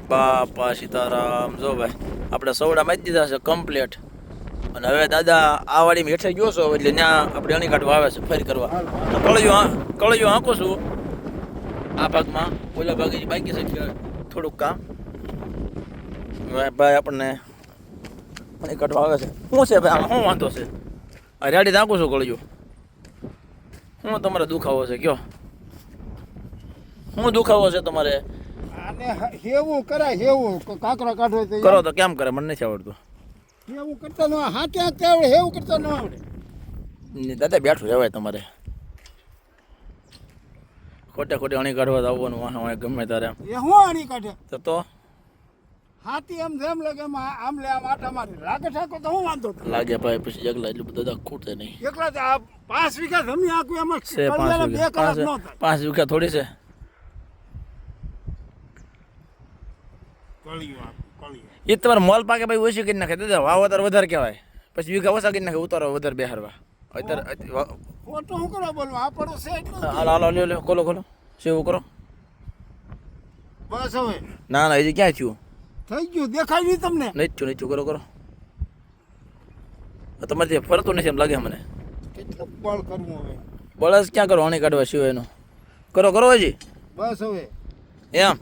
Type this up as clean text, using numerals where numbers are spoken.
બાપા સીતારામ. જો ભાઈ આપણે સવડા મારી દીધા છે કમ્પ્લીટ. અને હવે દાદા આ વાડીમાં હેઠે ગયો છો એટલે ત્યાં આપણે અણી કાઢવા આવે છે ફરી કરવા. તો કળિયો આંકો છું આ ભાગમાં, ઓલા ભાગે બાકી છે થોડુંક કામ. ભાઈ આપણને અણી કાઢવા આવે છે. શું છે ભાઈ, શું વાંધો છે? આ રેડી નાખું છું કળિયો. શું તમારે દુખાવો છે કયો? શું દુખાવો છે તમારે? આને હેવું કરાય, હેવું કાંકરા કાઢો તો કરો તો કેમ કરે, મને નથી આવડતું. હેવું કરતા ન હાથે હાથે આવડે, હેવું કરતા ન આવડે. દાદા બેઠું રહેવાય તમારે. ખોટે ખોટે અણી કાઢવા આવવાનું વાહ ગમે તારે. એ હું આણી કાઢે તો હાથી એમ જેમ લાગે એમ આમ લે આમ આટા મારી લાગે ઠાકો તો હું વાંધો લાગે ભાઈ પછી એકલા એટલું બધું દાદા ખૂટે નહીં. એકલા આ 5 વીઘા જમીન આખું એમાં છે 5 બે કલાક ન વીઘા. થાય. 5 વીઘા થોડી છે. એ તમારે મોલ પાકે ભાઈ ઓછી કરી નાખે દાદા. વાવતર વધારે કહેવાય, પછી વીઘા ઓછા કરી નાખે, ઉતારો વધારે બેહારવા. અત્યારે ખોટું શું કરવા બોલવા, આ પડો છે એટલું. હાલો લ્યો ખોલો સેવું કરો. બસ હવે ના હજી ક્યાં થયું? થઈ ગયું, દેખાય નહીં તમને? નહીં થયું કરો. તમારે ત્યાં ફરતું નથી એમ લાગે મને. કેટલું બળ કરવું હવે? બળસ ક્યાં કરો અણી કાઢવા સિવાયનો? કરો હજી. બસ હવે એમ